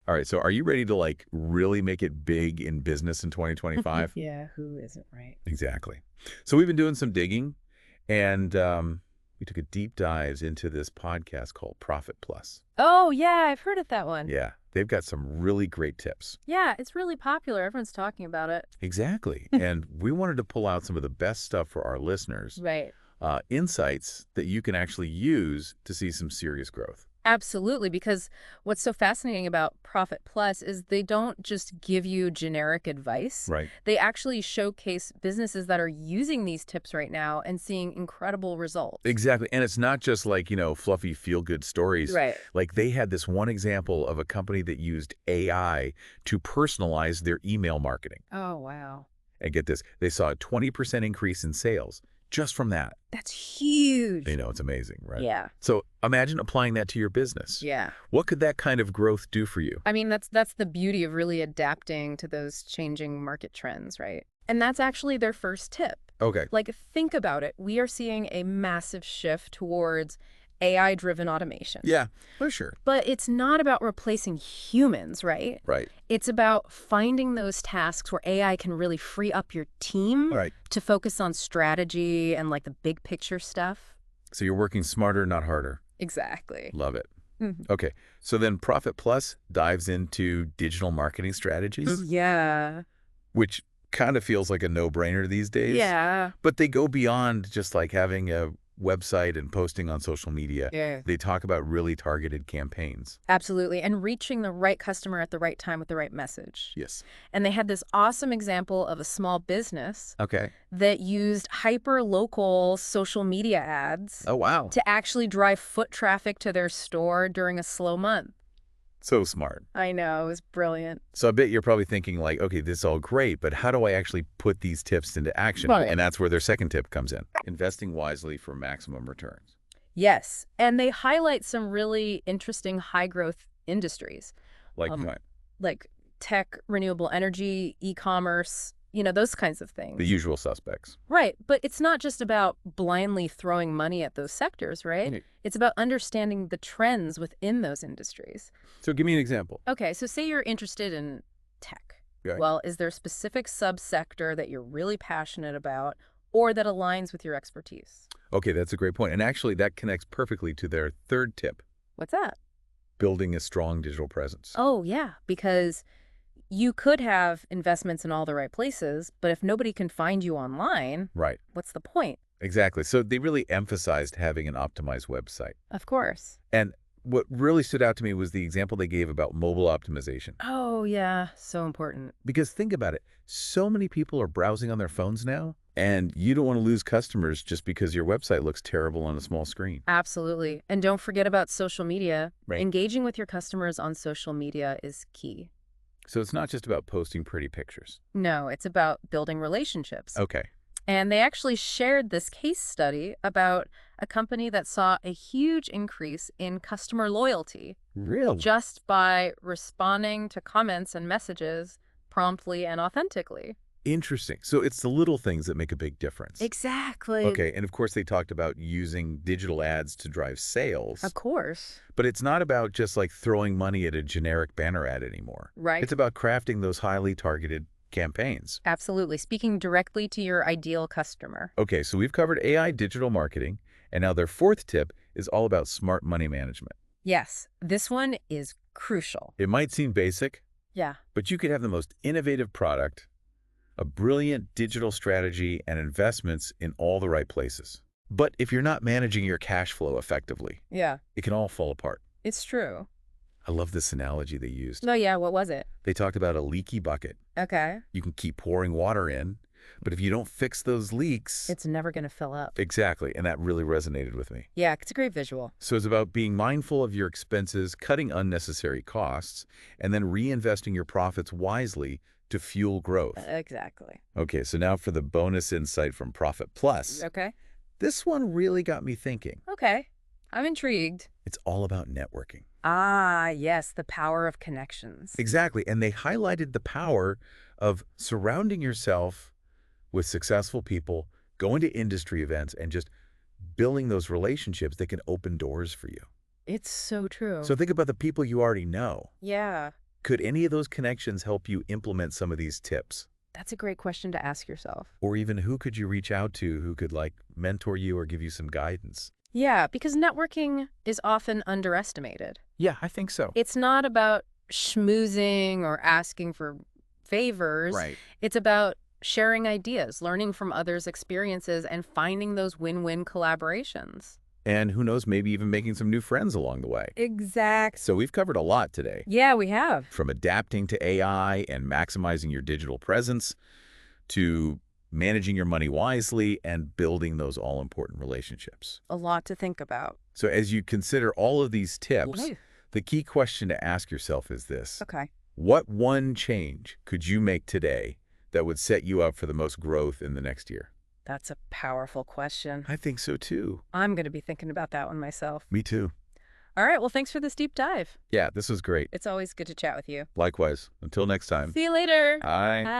All right, so are you ready to like really make it big in business in 2025? Yeah, who isn't, right? Exactly. So we've been doing some digging, and we took a deep dive into this podcast called Profit Plus. Oh, yeah, I've heard of that one. Yeah, they've got some really great tips. Yeah, it's really popular. Everyone's talking about it. Exactly. And we wanted to pull out some of the best stuff for our listeners, Right. insights that you can actually use to see some serious growth. Absolutely, because what's so fascinating about Profit Plus is they don't just give you generic advice. Right. They actually showcase businesses that are using these tips right now and seeing incredible results. Exactly. And it's not just like, fluffy feel-good stories. Right. Like they had this one example of a company that used AI to personalize their email marketing. Oh, wow. And get this, they saw a 20% increase in sales just from that. That's huge. It's amazing, right? Yeah. So imagine applying that to your business. Yeah. What could that kind of growth do for you? I mean, that's the beauty of really adapting to those changing market trends, right? And that's actually their first tip. Okay. Like, think about it. We are seeing a massive shift towards AI-driven automation. Yeah, for sure. But it's not about replacing humans, right? Right. It's about finding those tasks where AI can really free up your team All right. to focus on strategy and like the big picture stuff. So you're working smarter, not harder. Exactly. Love it. Mhm. Okay. So then Profit Plus dives into digital marketing strategies, Yeah. which kind of feels like a no-brainer these days. Yeah. But they go beyond just like having a website and posting on social media. Yeah. They talk about really targeted campaigns. Absolutely. And reaching the right customer at the right time with the right message. Yes. And they had this awesome example of a small business Okay. that used hyper-local social media ads Oh, wow. to actually drive foot traffic to their store during a slow month. So smart. I know, it was brilliant. So I bet you're probably thinking like, okay, this is all great, but how do I actually put these tips into action? Right. And that's where their second tip comes in. Investing wisely for maximum returns. Yes, and they highlight some really interesting high-growth industries, Like um, what? like tech, renewable energy, e-commerce, those kinds of things. The usual suspects. Right, but it's not just about blindly throwing money at those sectors, right? Right. It's about understanding the trends within those industries. So give me an example. Okay, so say you're interested in tech. Okay. Well, is there a specific subsector that you're really passionate about or that aligns with your expertise? Okay, that's a great point. And actually, that connects perfectly to their third tip, What's that? building a strong digital presence. Oh, yeah, because you could have investments in all the right places, but if nobody can find you online, Right. what's the point? Exactly. So they really emphasized having an optimized website. Of course. And what really stood out to me was the example they gave about mobile optimization. Oh, yeah, so important. Because think about it, so many people are browsing on their phones now, and you don't want to lose customers just because your website looks terrible on a small screen. Absolutely. And don't forget about social media. Right. Engaging with your customers on social media is key. So it's not just about posting pretty pictures. No, it's about building relationships. Okay. And they actually shared this case study about a company that saw a huge increase in customer loyalty Really? just by responding to comments and messages promptly and authentically. Interesting. So it's the little things that make a big difference. Exactly. Okay, and of course they talked about using digital ads to drive sales, Of course. but it's not about just like throwing money at a generic banner ad anymore. Right. It's about crafting those highly targeted campaigns. Absolutely. Speaking directly to your ideal customer. Okay, so we've covered AI digital marketing, and now their fourth tip is all about smart money management. Yes, this one is crucial. It might seem basic, Yeah. but you could have the most innovative product, a brilliant digital strategy, and investments in all the right places. But if you're not managing your cash flow effectively, Yeah. it can all fall apart. It's true. I love this analogy they used. No, yeah, what was it? They talked about a leaky bucket. Okay. You can keep pouring water in, but if you don't fix those leaks... It's never going to fill up. Exactly, and that really resonated with me. Yeah, it's a great visual. So it's about being mindful of your expenses, cutting unnecessary costs, and then reinvesting your profits wisely to fuel growth. Exactly. Okay, so now for the bonus insight from Profit Plus. Okay. This one really got me thinking. Okay. I'm intrigued. It's all about networking. Ah, yes, the power of connections. Exactly, and they highlighted the power of surrounding yourself with successful people, going to industry events, and just building those relationships that can open doors for you. It's so true. So think about the people you already know. Yeah. Could any of those connections help you implement some of these tips? That's a great question to ask yourself. Or even who could you reach out to who could like mentor you or give you some guidance? Yeah, because networking is often underestimated. Yeah, I think so. It's not about schmoozing or asking for favors. Right. It's about sharing ideas, learning from others' experiences, and finding those win-win collaborations. And who knows, maybe even making some new friends along the way. Exact. So we've covered a lot today, Yeah, we have. from adapting to AI and maximizing your digital presence to managing your money wisely and building those all-important relationships. A lot to think about. So as you consider all of these tips, Yeah. the key question to ask yourself is this. Okay. What one change could you make today that would set you up for the most growth in the next year? That's a powerful question. I think so too. I'm going to be thinking about that one myself. Me too. All right, well, thanks for this deep dive. Yeah, this was great. It's always good to chat with you. Likewise. Until next time. See you later. Bye. Bye.